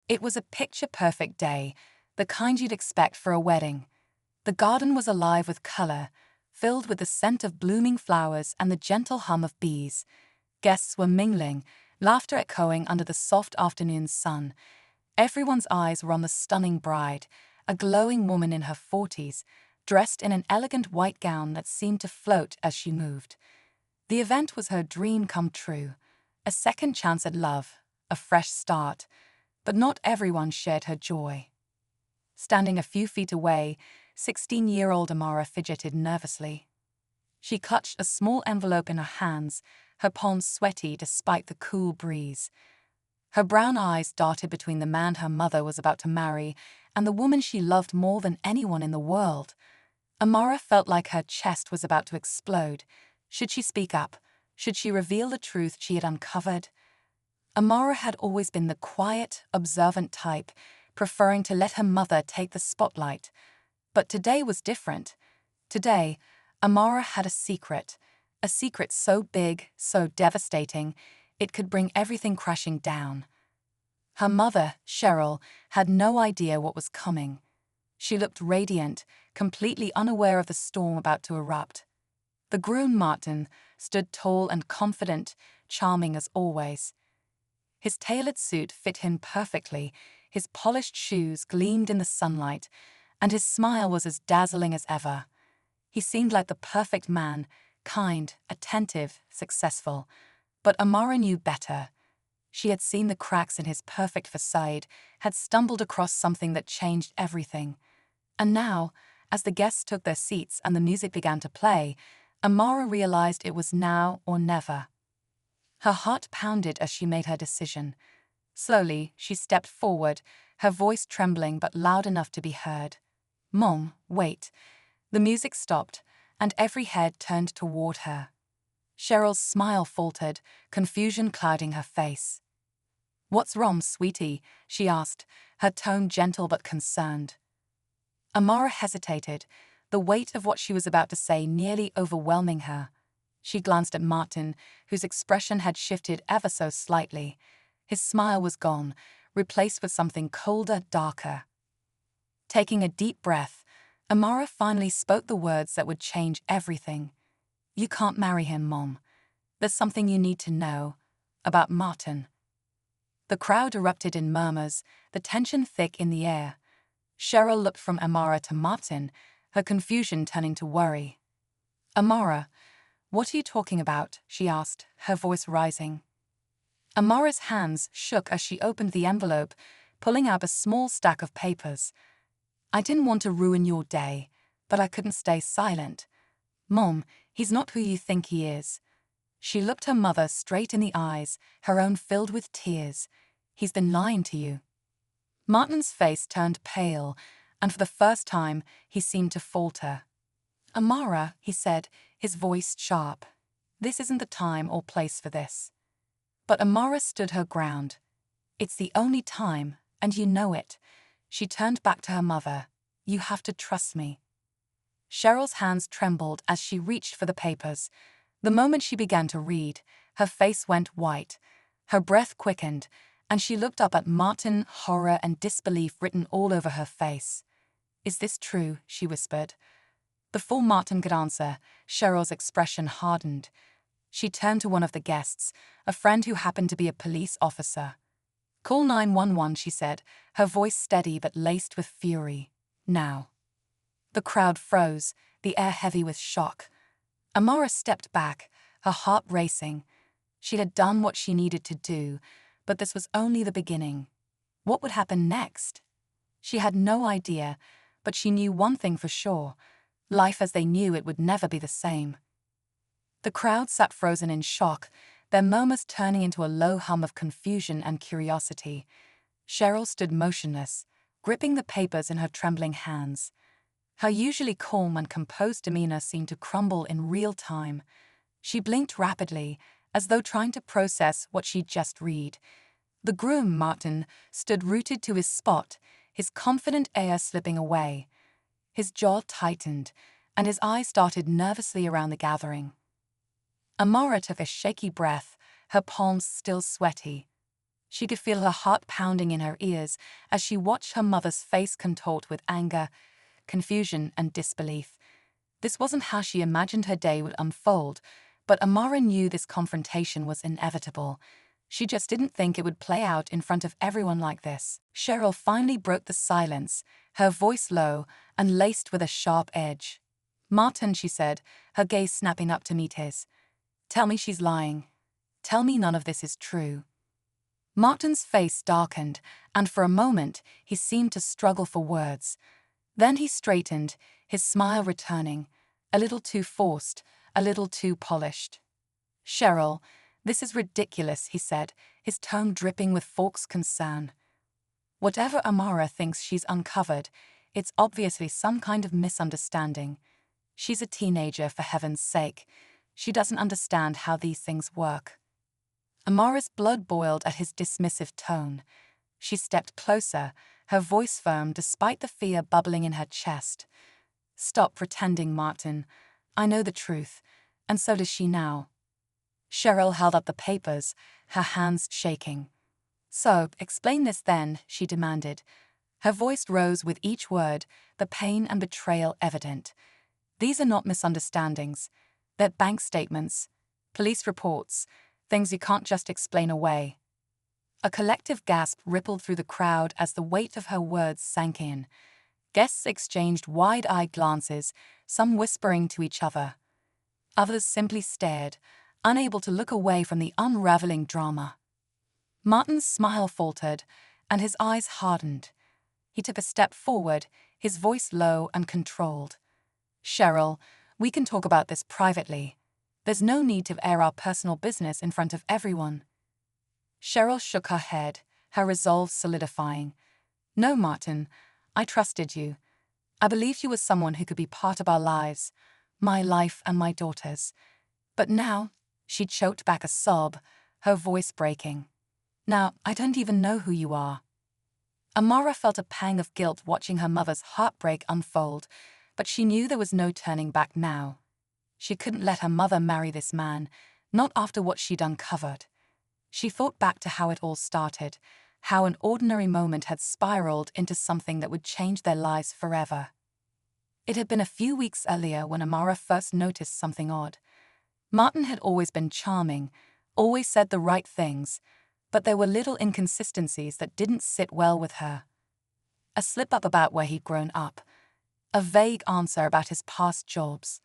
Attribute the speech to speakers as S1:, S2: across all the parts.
S1: It was a picture-perfect day, the kind you'd expect for a wedding. The garden was alive with color, filled with the scent of blooming flowers and the gentle hum of bees. Guests were mingling, laughter echoing under the soft afternoon sun. Everyone's eyes were on the stunning bride, a glowing woman in her 40s, dressed in an elegant white gown that seemed to float as she moved. The event was her dream come true, a second chance at love, a fresh start. But not everyone shared her joy. Standing a few feet away, 16-year-old Amara fidgeted nervously. She clutched a small envelope in her hands, her palms sweaty despite the cool breeze. Her brown eyes darted between the man her mother was about to marry and the woman she loved more than anyone in the world. Amara felt like her chest was about to explode. Should she speak up? Should she reveal the truth she had uncovered? Amara had always been the quiet, observant type, preferring to let her mother take the spotlight. But today was different. Today, Amara had a secret so big, so devastating, it could bring everything crashing down. Her mother, Cheryl, had no idea what was coming. She looked radiant, completely unaware of the storm about to erupt. The groom, Martin, stood tall and confident, charming as always. His tailored suit fit him perfectly, his polished shoes gleamed in the sunlight, and his smile was as dazzling as ever. He seemed like the perfect man, kind, attentive, successful. But Amara knew better. She had seen the cracks in his perfect facade, had stumbled across something that changed everything. And now, as the guests took their seats and the music began to play, Amara realized it was now or never. Her heart pounded as she made her decision. Slowly, she stepped forward, her voice trembling but loud enough to be heard. "Mom, wait." The music stopped, and every head turned toward her. Cheryl's smile faltered, confusion clouding her face. "What's wrong, sweetie?" she asked, her tone gentle but concerned. Amara hesitated, the weight of what she was about to say nearly overwhelming her. She glanced at Martin, whose expression had shifted ever so slightly. His smile was gone, replaced with something colder, darker. Taking a deep breath, Amara finally spoke the words that would change everything. "You can't marry him, Mom. There's something you need to know about Martin." The crowd erupted in murmurs, the tension thick in the air. Cheryl looked from Amara to Martin, her confusion turning to worry. "Amara, what are you talking about?" she asked, her voice rising. Amara's hands shook as she opened the envelope, pulling out a small stack of papers. "I didn't want to ruin your day, but I couldn't stay silent. Mom, he's not who you think he is." She looked her mother straight in the eyes, her own filled with tears. "He's been lying to you." Martin's face turned pale, and for the first time, he seemed to falter. "Amara," he said, his voice sharp, "this isn't the time or place for this." But Amara stood her ground. "It's the only time, and you know it." She turned back to her mother. "You have to trust me." Cheryl's hands trembled as she reached for the papers. The moment she began to read, her face went white, her breath quickened, and she looked up at Martin, horror and disbelief written all over her face. "Is this true?" she whispered. Before Martin could answer, Cheryl's expression hardened. She turned to one of the guests, a friend who happened to be a police officer. "Call 911, she said, her voice steady but laced with fury. "Now." The crowd froze, the air heavy with shock. Amara stepped back, her heart racing. She had done what she needed to do, but this was only the beginning. What would happen next? She had no idea, but she knew one thing for sure. Life as they knew it would never be the same. The crowd sat frozen in shock, their murmurs turning into a low hum of confusion and curiosity. Cheryl stood motionless, gripping the papers in her trembling hands. Her usually calm and composed demeanor seemed to crumble in real time. She blinked rapidly, as though trying to process what she'd just read. The groom, Martin, stood rooted to his spot, his confident air slipping away. His jaw tightened, and his eyes darted nervously around the gathering. Amara took a shaky breath, her palms still sweaty. She could feel her heart pounding in her ears as she watched her mother's face contort with anger, confusion, and disbelief. This wasn't how she imagined her day would unfold, but Amara knew this confrontation was inevitable. She just didn't think it would play out in front of everyone like this. Cheryl finally broke the silence, her voice low and laced with a sharp edge. "Martin," she said, her gaze snapping up to meet his. "Tell me she's lying. Tell me none of this is true." Martin's face darkened, and for a moment he seemed to struggle for words. Then he straightened, his smile returning, a little too forced, a little too polished. "Cheryl, this is ridiculous," he said, his tone dripping with forced concern. "Whatever Amara thinks she's uncovered, it's obviously some kind of misunderstanding. She's a teenager, for heaven's sake. She doesn't understand how these things work." Amara's blood boiled at his dismissive tone. She stepped closer, her voice firm despite the fear bubbling in her chest. "Stop pretending, Martin. I know the truth, and so does she now." Cheryl held up the papers, her hands shaking. "So, explain this then," she demanded. Her voice rose with each word, the pain and betrayal evident. "These are not misunderstandings. They're bank statements, police reports, things you can't just explain away." A collective gasp rippled through the crowd as the weight of her words sank in. Guests exchanged wide-eyed glances, some whispering to each other. Others simply stared, unable to look away from the unraveling drama. Martin's smile faltered, and his eyes hardened. He took a step forward, his voice low and controlled. "Cheryl, we can talk about this privately. There's no need to air our personal business in front of everyone." Cheryl shook her head, her resolve solidifying. "No, Martin, I trusted you. I believed you were someone who could be part of our lives, my life and my daughter's. But now," she choked back a sob, her voice breaking. "Now, I don't even know who you are." Amara felt a pang of guilt watching her mother's heartbreak unfold, but she knew there was no turning back now. She couldn't let her mother marry this man, not after what she'd uncovered. She thought back to how it all started, how an ordinary moment had spiraled into something that would change their lives forever. It had been a few weeks earlier when Amara first noticed something odd. Martin had always been charming, always said the right things, but there were little inconsistencies that didn't sit well with her. A slip-up about where he'd grown up, a vague answer about his past jobs,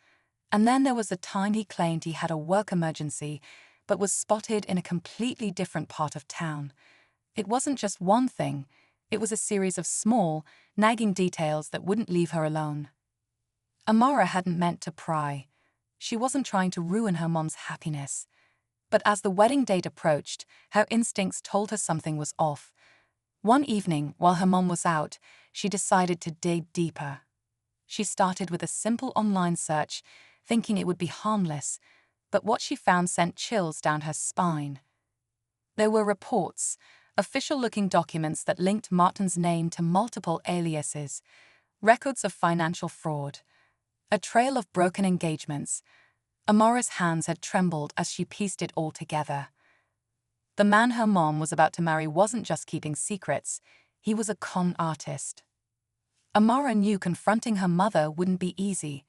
S1: and then there was the time he claimed he had a work emergency but was spotted in a completely different part of town. It wasn't just one thing, it was a series of small, nagging details that wouldn't leave her alone. Amara hadn't meant to pry. She wasn't trying to ruin her mom's happiness. But as the wedding date approached, her instincts told her something was off. One evening, while her mom was out, she decided to dig deeper. She started with a simple online search, thinking it would be harmless, but what she found sent chills down her spine. There were reports, official-looking documents that linked Martin's name to multiple aliases, records of financial fraud, a trail of broken engagements. Amara's hands had trembled as she pieced it all together. The man her mom was about to marry wasn't just keeping secrets, he was a con artist. Amara knew confronting her mother wouldn't be easy.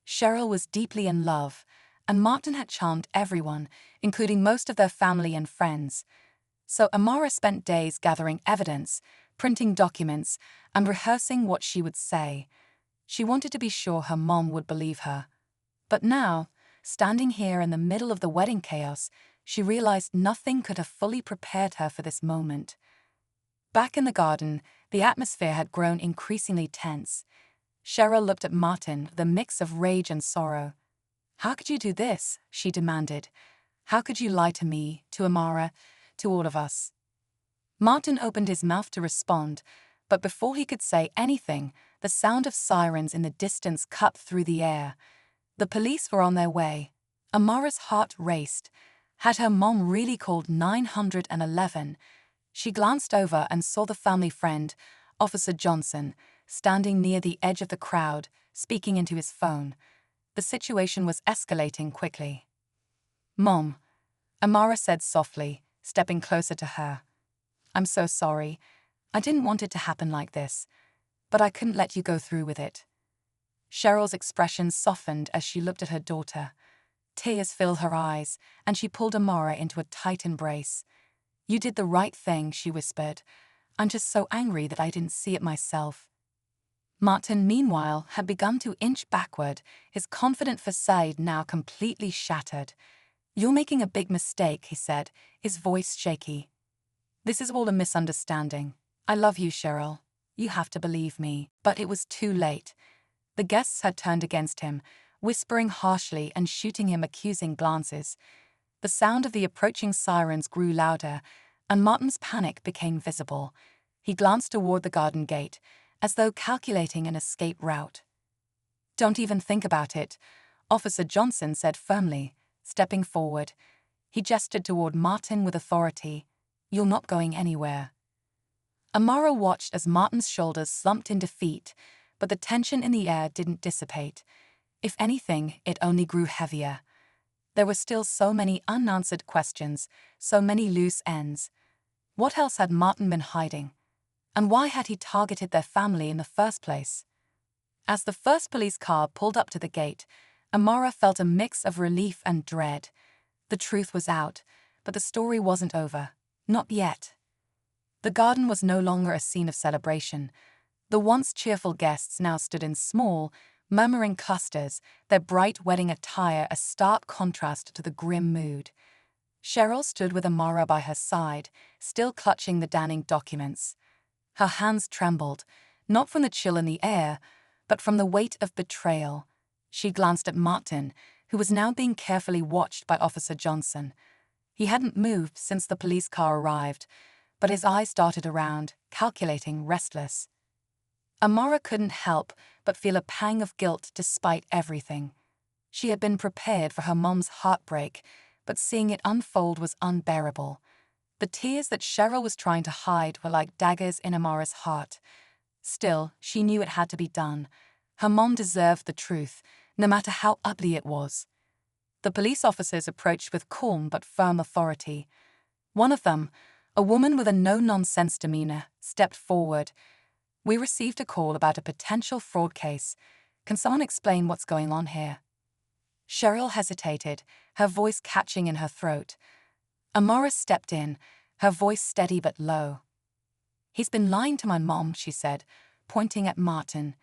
S1: Cheryl was deeply in love, and Martin had charmed everyone, including most of their family and friends. So Amara spent days gathering evidence, printing documents, and rehearsing what she would say. She wanted to be sure her mom would believe her. But now, standing here in the middle of the wedding chaos, she realized nothing could have fully prepared her for this moment. Back in the garden, the atmosphere had grown increasingly tense. Cheryl looked at Martin with a mix of rage and sorrow. "How could you do this?" she demanded. "How could you lie to me, to Amara, to all of us?" Martin opened his mouth to respond, but before he could say anything, the sound of sirens in the distance cut through the air. The police were on their way. Amara's heart raced. Had her mom really called 911? She glanced over and saw the family friend, Officer Johnson, standing near the edge of the crowd, speaking into his phone. The situation was escalating quickly. "Mom," Amara said softly, stepping closer to her. I'm so sorry. I didn't want it to happen like this, but I couldn't let you go through with it. Cheryl's expression softened as she looked at her daughter. Tears filled her eyes, and she pulled Amara into a tight embrace. You did the right thing, she whispered. I'm just so angry that I didn't see it myself. Martin, meanwhile, had begun to inch backward, his confident facade now completely shattered. You're making a big mistake, he said, his voice shaky. This is all a misunderstanding. I love you, Cheryl. You have to believe me. But it was too late. The guests had turned against him, whispering harshly and shooting him accusing glances. The sound of the approaching sirens grew louder, and Martin's panic became visible. He glanced toward the garden gate, as though calculating an escape route. Don't even think about it, Officer Johnson said firmly, stepping forward. He gestured toward Martin with authority. You're not going anywhere. Amara watched as Martin's shoulders slumped in defeat, but the tension in the air didn't dissipate. If anything, it only grew heavier. There were still so many unanswered questions, so many loose ends. What else had Martin been hiding? And why had he targeted their family in the first place? As the first police car pulled up to the gate, Amara felt a mix of relief and dread. The truth was out, but the story wasn't over. Not yet. The garden was no longer a scene of celebration. The once cheerful guests now stood in small, murmuring clusters, their bright wedding attire a stark contrast to the grim mood. Cheryl stood with Amara by her side, still clutching the damning documents. Her hands trembled, not from the chill in the air, but from the weight of betrayal. She glanced at Martin, who was now being carefully watched by Officer Johnson. He hadn't moved since the police car arrived, but his eyes darted around, calculating, restless. Amara couldn't help but feel a pang of guilt despite everything. She had been prepared for her mom's heartbreak, but seeing it unfold was unbearable. The tears that Cheryl was trying to hide were like daggers in Amara's heart. Still, she knew it had to be done. Her mom deserved the truth, no matter how ugly it was. The police officers approached with calm but firm authority. One of them, a woman with a no-nonsense demeanor, stepped forward. We received a call about a potential fraud case. Can someone explain what's going on here? Cheryl hesitated, her voice catching in her throat. Amara stepped in, her voice steady but low. He's been lying to my mom, she said, pointing at Martin.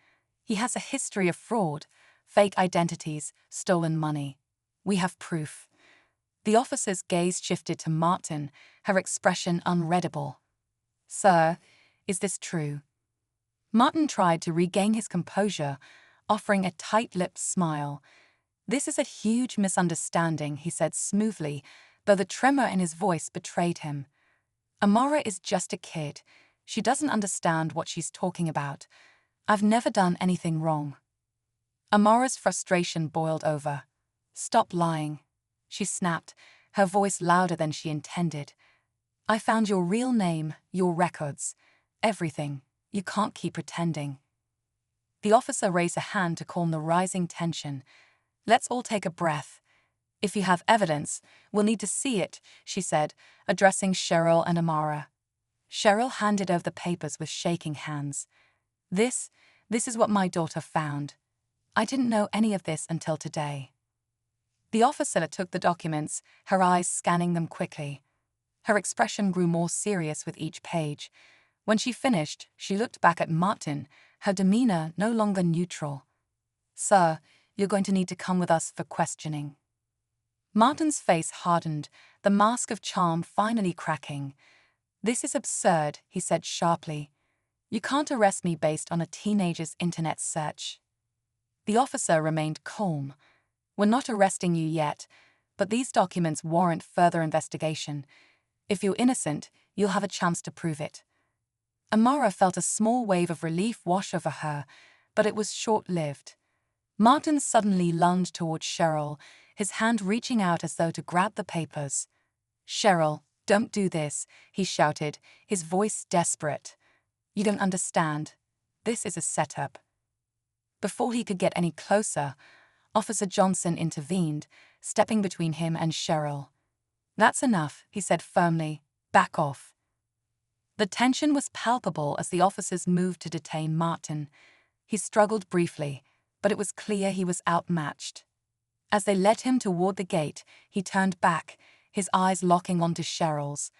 S1: He has a history of fraud, fake identities, stolen money. We have proof. The officer's gaze shifted to Martin, her expression unreadable. Sir, is this true? Martin tried to regain his composure, offering a tight-lipped smile. This is a huge misunderstanding, he said smoothly, though the tremor in his voice betrayed him. Amara is just a kid. She doesn't understand what she's talking about. I've never done anything wrong. Amara's frustration boiled over. Stop lying, she snapped, her voice louder than she intended. I found your real name, your records, everything. You can't keep pretending. The officer raised a hand to calm the rising tension. Let's all take a breath. If you have evidence, we'll need to see it, she said, addressing Cheryl and Amara. Cheryl handed over the papers with shaking hands. This is what my daughter found. I didn't know any of this until today. The officer took the documents, her eyes scanning them quickly. Her expression grew more serious with each page. When she finished, she looked back at Martin, her demeanor no longer neutral. Sir, you're going to need to come with us for questioning. Martin's face hardened, the mask of charm finally cracking. This is absurd, he said sharply. You can't arrest me based on a teenager's internet search. The officer remained calm. We're not arresting you yet, but these documents warrant further investigation. If you're innocent, you'll have a chance to prove it. Amara felt a small wave of relief wash over her, but it was short-lived. Martin suddenly lunged towards Cheryl, his hand reaching out as though to grab the papers. Cheryl, don't do this, he shouted, his voice desperate. You don't understand. This is a setup. Before he could get any closer, Officer Johnson intervened, stepping between him and Cheryl. That's enough, he said firmly. Back off. The tension was palpable as the officers moved to detain Martin. He struggled briefly, but it was clear he was outmatched. As they led him toward the gate, he turned back, his eyes locking onto Cheryl's.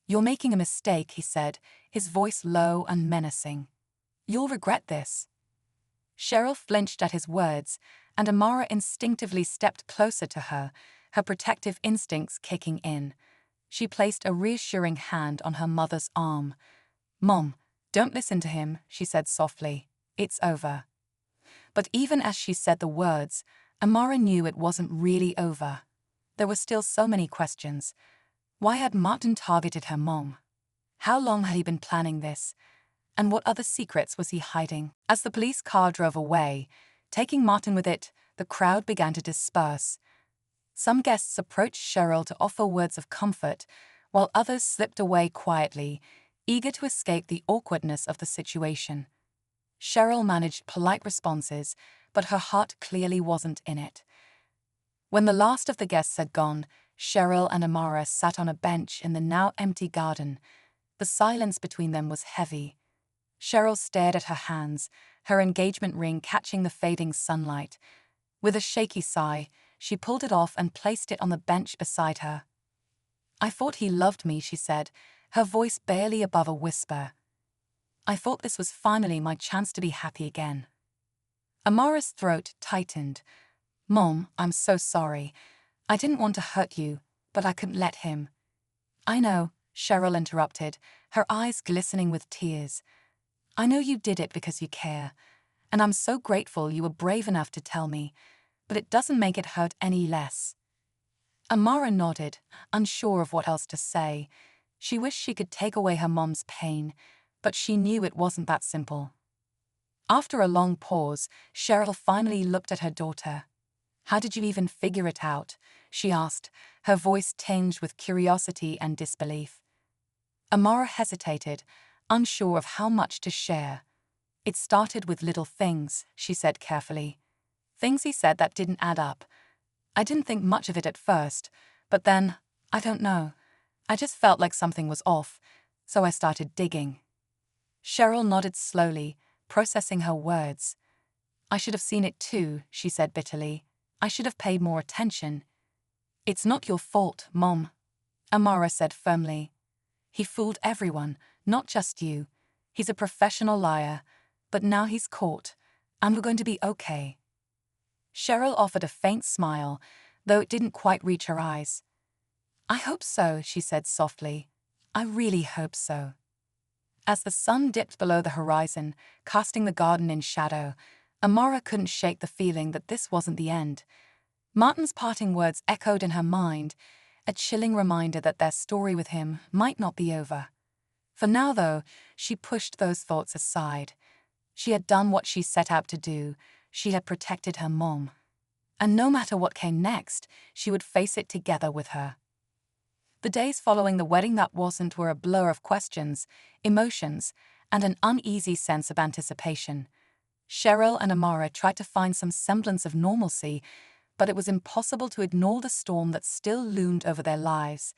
S1: "You're making a mistake," he said, his voice low and menacing. "You'll regret this." Cheryl flinched at his words, and Amara instinctively stepped closer to her, her protective instincts kicking in. She placed a reassuring hand on her mother's arm. "Mom, don't listen to him," she said softly. "It's over." But even as she said the words, Amara knew it wasn't really over. There were still so many questions. Why had Martin targeted her mom? How long had he been planning this? And what other secrets was he hiding? As the police car drove away, taking Martin with it, the crowd began to disperse. Some guests approached Cheryl to offer words of comfort, while others slipped away quietly, eager to escape the awkwardness of the situation. Cheryl managed polite responses, but her heart clearly wasn't in it. When the last of the guests had gone, Cheryl and Amara sat on a bench in the now empty garden. The silence between them was heavy. Cheryl stared at her hands, her engagement ring catching the fading sunlight. With a shaky sigh, she pulled it off and placed it on the bench beside her. "I thought he loved me," she said, her voice barely above a whisper. "I thought this was finally my chance to be happy again." Amara's throat tightened. "Mom, I'm so sorry. I didn't want to hurt you, but I couldn't let him." "I know," Cheryl interrupted, her eyes glistening with tears. "I know you did it because you care, and I'm so grateful you were brave enough to tell me, but it doesn't make it hurt any less." Amara nodded, unsure of what else to say. She wished she could take away her mom's pain, but she knew it wasn't that simple. After a long pause, Cheryl finally looked at her daughter. "How did you even figure it out?" she asked, her voice tinged with curiosity and disbelief. Amara hesitated, unsure of how much to share. "It started with little things," she said carefully. "Things he said that didn't add up. I didn't think much of it at first, but then, I don't know. I just felt like something was off, so I started digging." Cheryl nodded slowly, processing her words. "I should have seen it too," she said bitterly. "I should have paid more attention." "It's not your fault, Mom," Amara said firmly. "He fooled everyone, not just you. He's a professional liar, but now he's caught, and we're going to be okay." Cheryl offered a faint smile, though it didn't quite reach her eyes. "I hope so," she said softly. "I really hope so." As the sun dipped below the horizon, casting the garden in shadow, Amara couldn't shake the feeling that this wasn't the end. Martin's parting words echoed in her mind, a chilling reminder that their story with him might not be over. For now, though, she pushed those thoughts aside. She had done what she set out to do. She had protected her mom. And no matter what came next, she would face it together with her. The days following the wedding that wasn't were a blur of questions, emotions, and an uneasy sense of anticipation. Cheryl and Amara tried to find some semblance of normalcy, but it was impossible to ignore the storm that still loomed over their lives.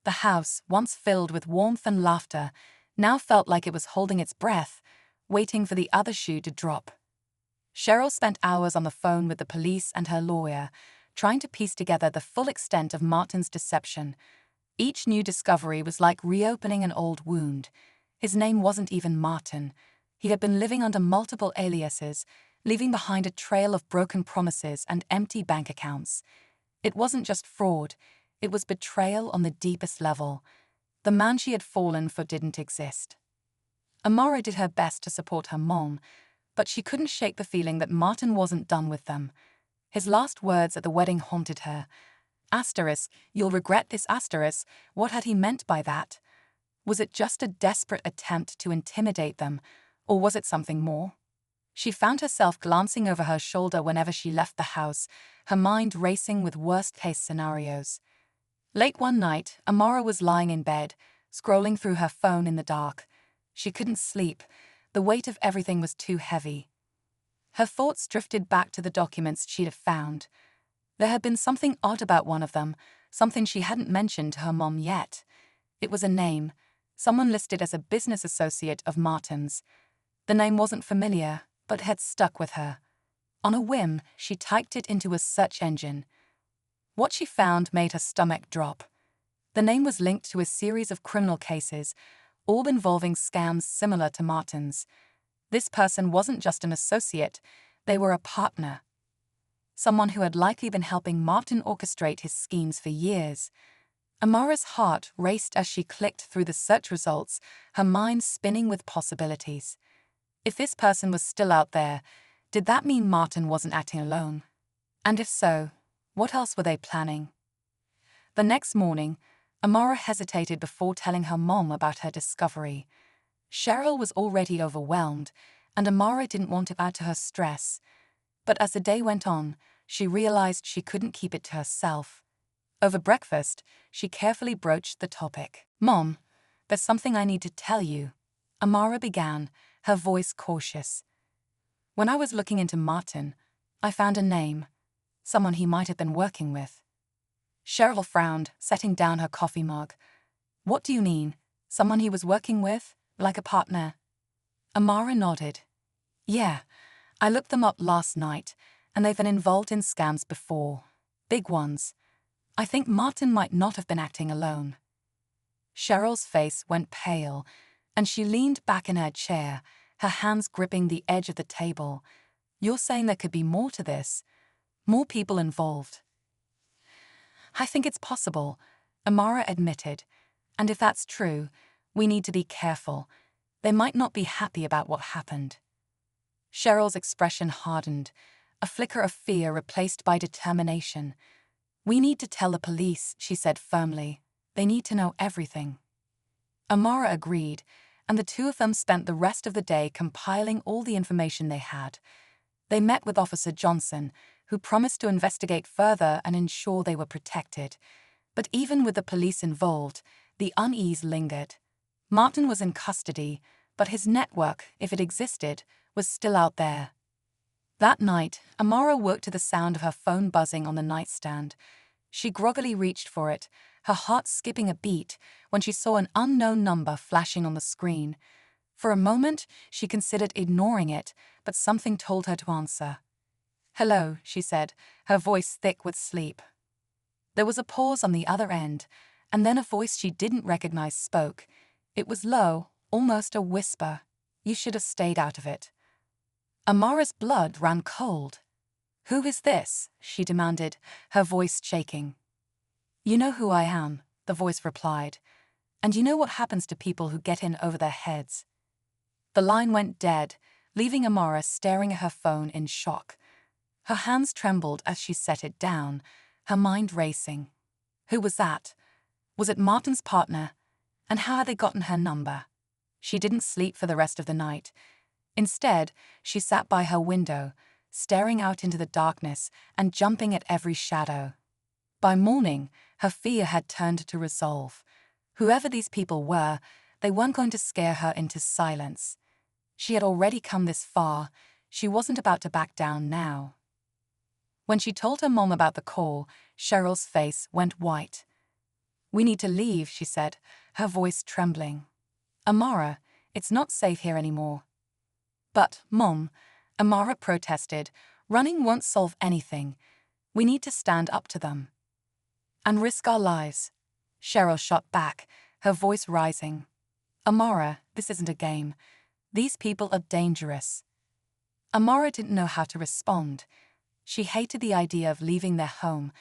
S1: The house, once filled with warmth and laughter, now felt like it was holding its breath, waiting for the other shoe to drop. Cheryl spent hours on the phone with the police and her lawyer, trying to piece together the full extent of Martin's deception. Each new discovery was like reopening an old wound. His name wasn't even Martin. He had been living under multiple aliases, leaving behind a trail of broken promises and empty bank accounts. It wasn't just fraud, it was betrayal on the deepest level. The man she had fallen for didn't exist. Amara did her best to support her mom, but she couldn't shake the feeling that Martin wasn't done with them. His last words at the wedding haunted her. Asterisk, "You'll regret this asterisk." What had he meant by that? Was it just a desperate attempt to intimidate them, or was it something more? She found herself glancing over her shoulder whenever she left the house, her mind racing with worst-case scenarios. Late one night, Amara was lying in bed, scrolling through her phone in the dark. She couldn't sleep. The weight of everything was too heavy. Her thoughts drifted back to the documents she'd have found. There had been something odd about one of them, something she hadn't mentioned to her mom yet. It was a name, someone listed as a business associate of Martin's. The name wasn't familiar, but had stuck with her. On a whim, she typed it into a search engine. What she found made her stomach drop. The name was linked to a series of criminal cases, all involving scams similar to Martin's. This person wasn't just an associate, they were a partner. Someone who had likely been helping Martin orchestrate his schemes for years. Amara's heart raced as she clicked through the search results, her mind spinning with possibilities. If this person was still out there, did that mean Martin wasn't acting alone? And if so, what else were they planning? The next morning, Amara hesitated before telling her mom about her discovery. Cheryl was already overwhelmed, and Amara didn't want to add to her stress. But as the day went on, she realized she couldn't keep it to herself. Over breakfast, she carefully broached the topic. "Mom, there's something I need to tell you," Amara began, her voice cautious. "When I was looking into Martin, I found a name, someone he might have been working with." Cheryl frowned, setting down her coffee mug. "What do you mean? Someone he was working with? Like a partner?" Amara nodded. "Yeah, I looked them up last night, and they've been involved in scams before. Big ones. I think Martin might not have been acting alone." Cheryl's face went pale, and she leaned back in her chair, her hands gripping the edge of the table. "You're saying there could be more to this? More people involved?" "I think it's possible," Amara admitted. "And if that's true, we need to be careful. They might not be happy about what happened." Cheryl's expression hardened, a flicker of fear replaced by determination. "We need to tell the police," she said firmly. "They need to know everything." Amara agreed, and the two of them spent the rest of the day compiling all the information they had. They met with Officer Johnson, who promised to investigate further and ensure they were protected. But even with the police involved, the unease lingered. Martin was in custody, but his network, if it existed, was still out there. That night, Amara woke to the sound of her phone buzzing on the nightstand. She groggily reached for it, her heart skipping a beat when she saw an unknown number flashing on the screen. For a moment, she considered ignoring it, but something told her to answer. "Hello," she said, her voice thick with sleep. There was a pause on the other end, and then a voice she didn't recognize spoke. It was low, almost a whisper. "You should have stayed out of it." Amara's blood ran cold. "Who is this?" she demanded, her voice shaking. "You know who I am," the voice replied. "And you know what happens to people who get in over their heads." The line went dead, leaving Amara staring at her phone in shock. Her hands trembled as she set it down, her mind racing. Who was that? Was it Martin's partner? And how had they gotten her number? She didn't sleep for the rest of the night. Instead, she sat by her window, staring out into the darkness and jumping at every shadow. By morning, her fear had turned to resolve. Whoever these people were, they weren't going to scare her into silence. She had already come this far. She wasn't about to back down now. When she told her mom about the call, Cheryl's face went white. "We need to leave," she said, her voice trembling. "Amara, it's not safe here anymore." "But, Mom," Amara protested, "running won't solve anything. We need to stand up to them." "And risk our lives," Cheryl shot back, her voice rising. "Amara, this isn't a game. These people are dangerous." Amara didn't know how to respond. She hated the idea of leaving their home,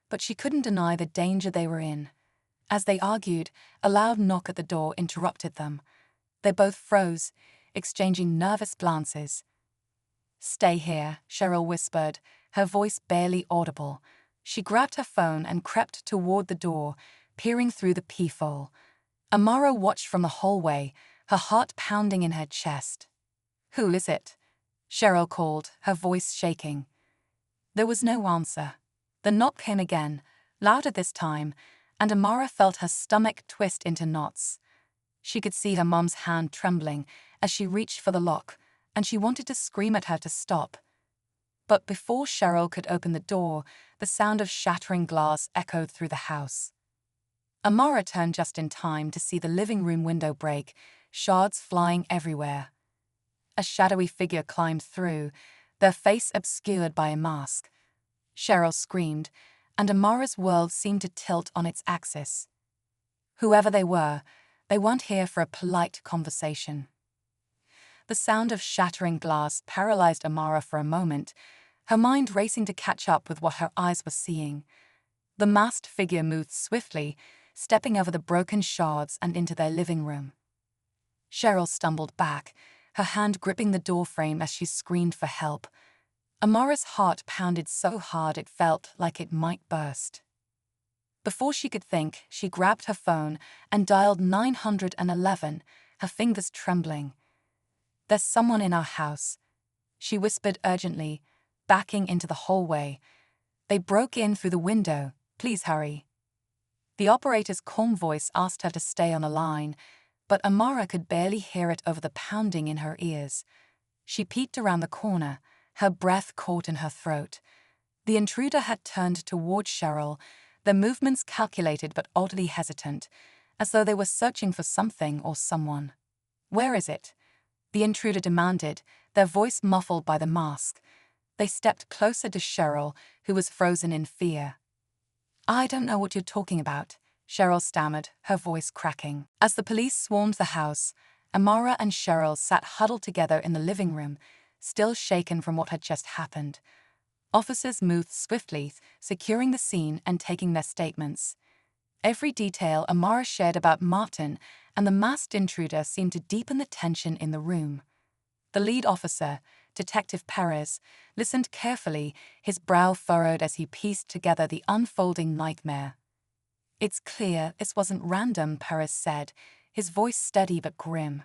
S1: but she couldn't deny the danger they were in. As they argued, a loud knock at the door interrupted them. They both froze, exchanging nervous glances. "Stay here," Cheryl whispered, her voice barely audible. She grabbed her phone and crept toward the door, peering through the peephole. Amara watched from the hallway, her heart pounding in her chest. "Who is it?" Cheryl called, her voice shaking. There was no answer. The knock came again, louder this time, and Amara felt her stomach twist into knots. She could see her mom's hand trembling as she reached for the lock, and she wanted to scream at her to stop. But before Cheryl could open the door, the sound of shattering glass echoed through the house. Amara turned just in time to see the living room window break, shards flying everywhere. A shadowy figure climbed through, their face obscured by a mask. Cheryl screamed, and Amara's world seemed to tilt on its axis. Whoever they weren't here for a polite conversation. The sound of shattering glass paralyzed Amara for a moment, her mind racing to catch up with what her eyes were seeing. The masked figure moved swiftly, stepping over the broken shards and into their living room. Cheryl stumbled back, her hand gripping the doorframe as she screamed for help. Amara's heart pounded so hard it felt like it might burst. Before she could think, she grabbed her phone and dialed 911, her fingers trembling. "There's someone in our house," she whispered urgently, backing into the hallway. "They broke in through the window. Please hurry." The operator's calm voice asked her to stay on the line, but Amara could barely hear it over the pounding in her ears. She peeked around the corner, her breath caught in her throat. The intruder had turned toward Cheryl, their movements calculated but oddly hesitant, as though they were searching for something or someone. "Where is it?" the intruder demanded, their voice muffled by the mask. They stepped closer to Cheryl, who was frozen in fear. "I don't know what you're talking about," Cheryl stammered, her voice cracking. As the police swarmed the house, Amara and Cheryl sat huddled together in the living room, still shaken from what had just happened. Officers moved swiftly, securing the scene and taking their statements. Every detail Amara shared about Martin and the masked intruder seemed to deepen the tension in the room. The lead officer, Detective Perez, listened carefully, his brow furrowed as he pieced together the unfolding nightmare. "It's clear this wasn't random," Perez said, his voice steady but grim.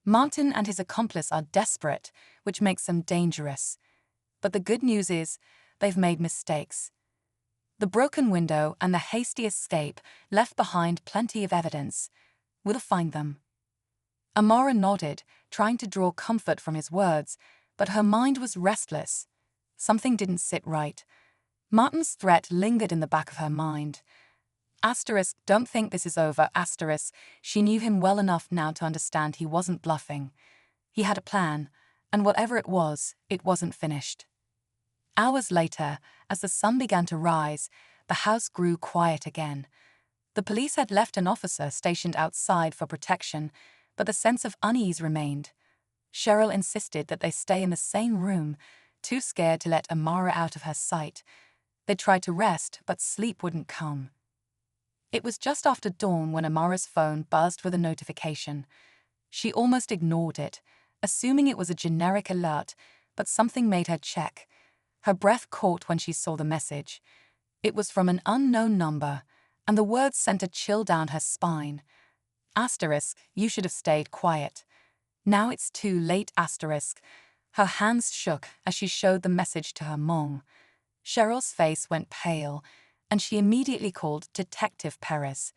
S1: "Martin and his accomplice are desperate, which makes them dangerous. But the good news is, they've made mistakes. The broken window and the hasty escape left behind plenty of evidence. We'll find them." Amara nodded, trying to draw comfort from his words, but her mind was restless. Something didn't sit right. Martin's threat lingered in the back of her mind. Don't think this is over, she knew him well enough now to understand he wasn't bluffing. He had a plan, and whatever it wasn't finished. Hours later, as the sun began to rise, the house grew quiet again. The police had left an officer stationed outside for protection, but the sense of unease remained. Cheryl insisted that they stay in the same room, too scared to let Amara out of her sight. They tried to rest, but sleep wouldn't come. It was just after dawn when Amara's phone buzzed with a notification. She almost ignored it, assuming it was a generic alert, but something made her check. Her breath caught when she saw the message. It was from an unknown number, and the words sent a chill down her spine. "You should have stayed quiet. Now it's too late, Her hands shook as she showed the message to her mom. Cheryl's face went pale, and she immediately called Detective Perez.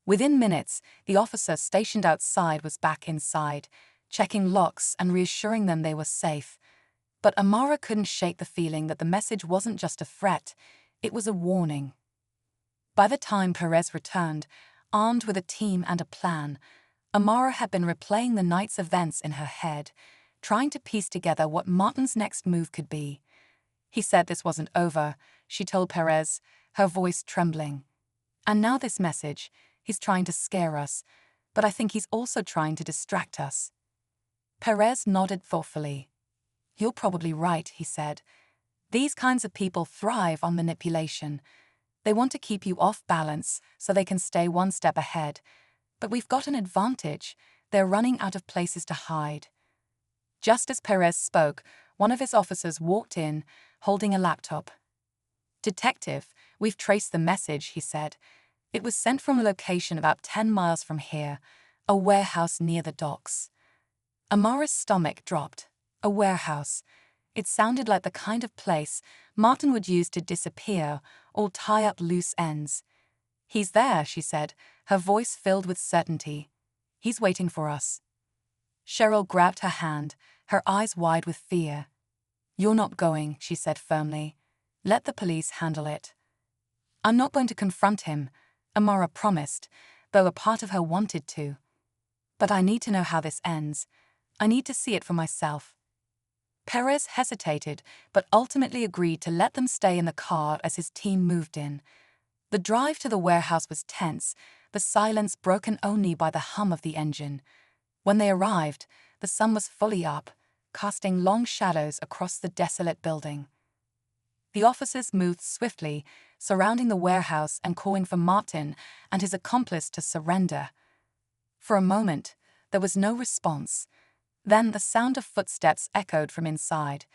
S1: Within minutes, the officer stationed outside was back inside, checking locks and reassuring them they were safe. But Amara couldn't shake the feeling that the message wasn't just a threat, it was a warning. By the time Perez returned, armed with a team and a plan, Amara had been replaying the night's events in her head, trying to piece together what Martin's next move could be. "He said this wasn't over," she told Perez, her voice trembling. "And now this message, he's trying to scare us, but I think he's also trying to distract us." Perez nodded thoughtfully. "You're probably right," he said. "These kinds of people thrive on manipulation. They want to keep you off balance so they can stay one step ahead. But we've got an advantage. They're running out of places to hide." Just as Perez spoke, one of his officers walked in, holding a laptop. "Detective, we've traced the message," he said. "It was sent from a location about 10 miles from here, a warehouse near the docks." Amara's stomach dropped. A warehouse. It sounded like the kind of place Martin would use to disappear or tie up loose ends. "He's there," she said, her voice filled with certainty. "He's waiting for us." Cheryl grabbed her hand, her eyes wide with fear. "You're not going," she said firmly. "Let the police handle it." "I'm not going to confront him," Amara promised, though a part of her wanted to. But I need to know how this ends. I need to see it for myself. Perez hesitated, but ultimately agreed to let them stay in the car as his team moved in. The drive to the warehouse was tense, the silence broken only by the hum of the engine. When they arrived, the sun was fully up, casting long shadows across the desolate building. The officers moved swiftly, surrounding the warehouse and calling for Martin and his accomplice to surrender. For a moment, there was no response. Then the sound of footsteps echoed from inside.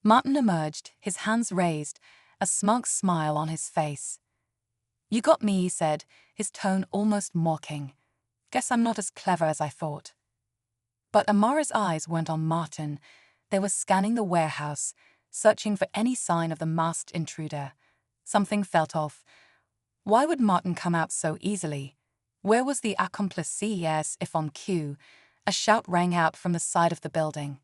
S1: Martin emerged, his hands raised, a smug smile on his face. "You got me," he said, his tone almost mocking. "Guess I'm not as clever as I thought." But Amara's eyes weren't on Martin. They were scanning the warehouse, searching for any sign of the masked intruder. Something felt off. Why would Martin come out so easily? Where was the accomplice? Yes, if on cue, a shout rang out from the side of the building.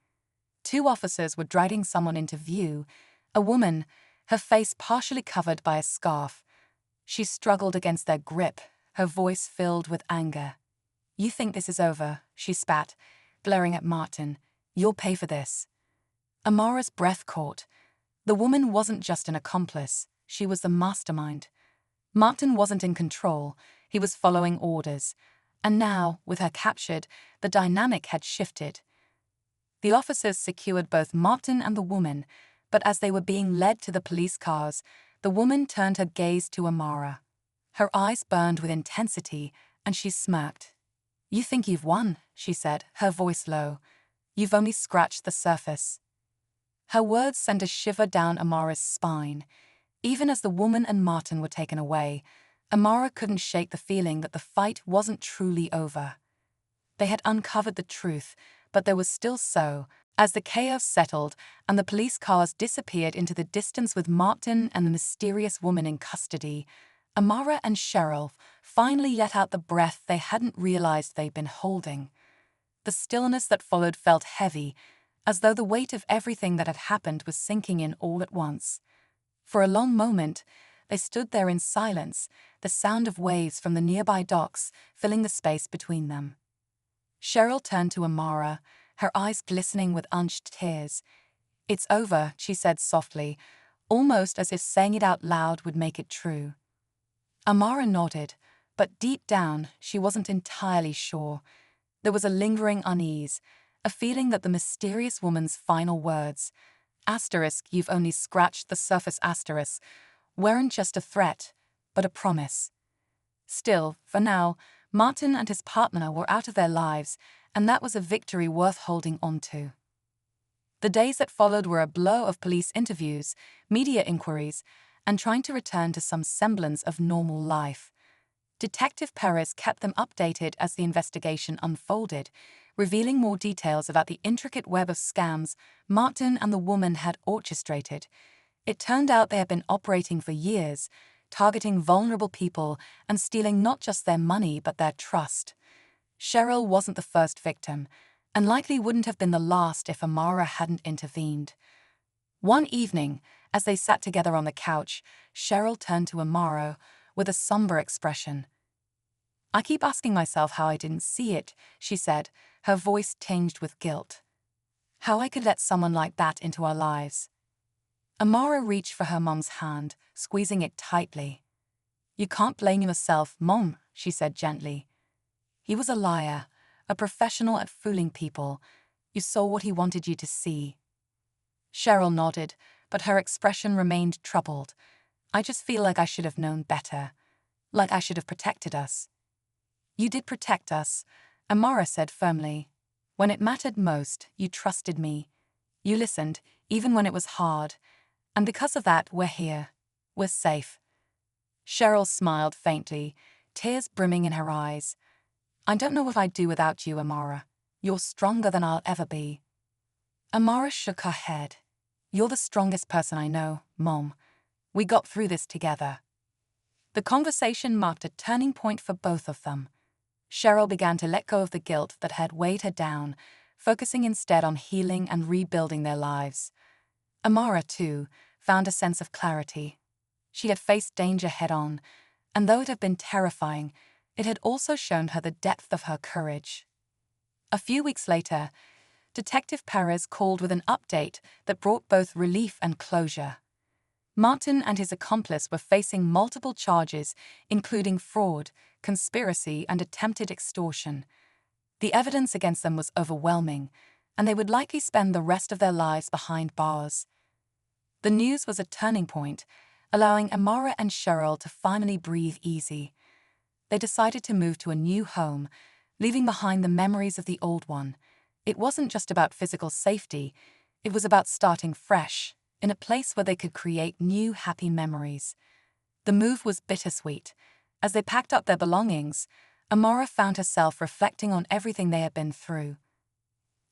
S1: Two officers were dragging someone into view, a woman, her face partially covered by a scarf. She struggled against their grip, her voice filled with anger. "You think this is over?" she spat, glaring at Martin. "You'll pay for this." Amara's breath caught. The woman wasn't just an accomplice, she was the mastermind. Martin wasn't in control, he was following orders. And now, with her captured, the dynamic had shifted. The officers secured both Martin and the woman, but as they were being led to the police cars, the woman turned her gaze to Amara. Her eyes burned with intensity, and she smirked. "You think you've won," she said, her voice low. "You've only scratched the surface." Her words sent a shiver down Amara's spine. Even as the woman and Martin were taken away, Amara couldn't shake the feeling that the fight wasn't truly over. They had uncovered the truth, but there was still so. As the chaos settled and the police cars disappeared into the distance with Martin and the mysterious woman in custody, Amara and Cheryl finally let out the breath they hadn't realized they'd been holding. The stillness that followed felt heavy, as though the weight of everything that had happened was sinking in all at once. For a long moment, they stood there in silence, the sound of waves from the nearby docks filling the space between them. Cheryl turned to Amara, her eyes glistening with unshed tears. "It's over," she said softly, almost as if saying it out loud would make it true. Amara nodded, but deep down, she wasn't entirely sure. There was a lingering unease, a feeling that the mysterious woman's final words, "you've only scratched the surface," weren't just a threat, but a promise. Still, for now, Martin and his partner were out of their lives, and that was a victory worth holding on to. The days that followed were a blur of police interviews, media inquiries, and trying to return to some semblance of normal life. Detective Perez kept them updated as the investigation unfolded, revealing more details about the intricate web of scams Martin and the woman had orchestrated. It turned out they had been operating for years, targeting vulnerable people and stealing not just their money but their trust. Cheryl wasn't the first victim, and likely wouldn't have been the last if Amara hadn't intervened. One evening, as they sat together on the couch, Cheryl turned to Amara with a somber expression. "I keep asking myself how I didn't see it," she said, her voice tinged with guilt. "How I could let someone like that into our lives." Amara reached for her mom's hand, squeezing it tightly. "You can't blame yourself, Mom," she said gently. "He was a liar, a professional at fooling people. You saw what he wanted you to see." Cheryl nodded, but her expression remained troubled. "I just feel like I should have known better. Like I should have protected us." "You did protect us," Amara said firmly. "When it mattered most, you trusted me. You listened, even when it was hard. And because of that, we're here. We're safe." Cheryl smiled faintly, tears brimming in her eyes. "I don't know what I'd do without you, Amara. You're stronger than I'll ever be." Amara shook her head. "You're the strongest person I know, Mom. We got through this together." The conversation marked a turning point for both of them. Cheryl began to let go of the guilt that had weighed her down, focusing instead on healing and rebuilding their lives. Amara, too, found a sense of clarity. She had faced danger head-on, And though it had been terrifying, it had also shown her the depth of her courage. A few weeks later, Detective Perez called with an update that brought both relief and closure. Martin and his accomplice were facing multiple charges, including fraud, conspiracy, and attempted extortion. The evidence against them was overwhelming, and they would likely spend the rest of their lives behind bars. The news was a turning point, allowing Amara and Cheryl to finally breathe easy. They decided to move to a new home, leaving behind the memories of the old one. It wasn't just about physical safety, it was about starting fresh, in a place where they could create new, happy memories. The move was bittersweet. As they packed up their belongings, Amara found herself reflecting on everything they had been through.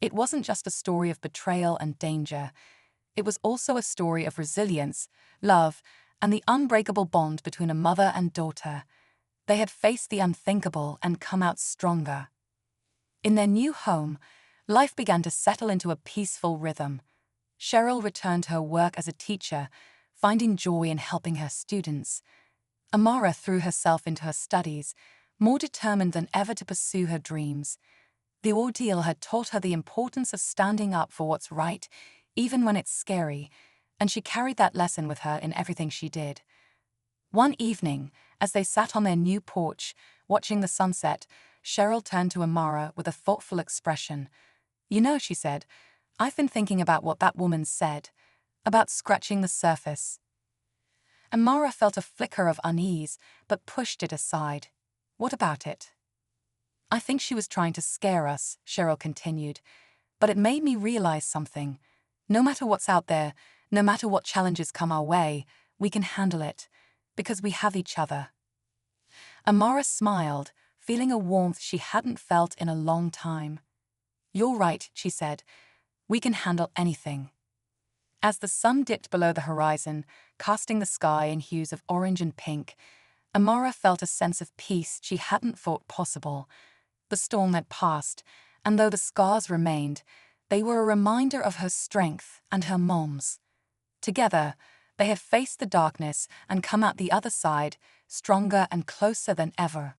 S1: It wasn't just a story of betrayal and danger. It was also a story of resilience, love, and the unbreakable bond between a mother and daughter. They had faced the unthinkable and come out stronger. In their new home, life began to settle into a peaceful rhythm. Cheryl returned to her work as a teacher, finding joy in helping her students. Amara threw herself into her studies, more determined than ever to pursue her dreams. The ordeal had taught her the importance of standing up for what's right, even when it's scary, and she carried that lesson with her in everything she did. One evening, as they sat on their new porch, watching the sunset, Cheryl turned to Amara with a thoughtful expression. "You know," she said, "I've been thinking about what that woman said, about scratching the surface." Amara felt a flicker of unease, but pushed it aside. "What about it?" "I think she was trying to scare us," Cheryl continued, "but it made me realize something. No matter what's out there, no matter what challenges come our way, we can handle it, because we have each other." Amara smiled, feeling a warmth she hadn't felt in a long time. "You're right," she said. "We can handle anything." As the sun dipped below the horizon, casting the sky in hues of orange and pink, Amara felt a sense of peace she hadn't thought possible. The storm had passed, and though the scars remained, they were a reminder of her strength and her mom's. Together, they had faced the darkness and come out the other side, stronger and closer than ever.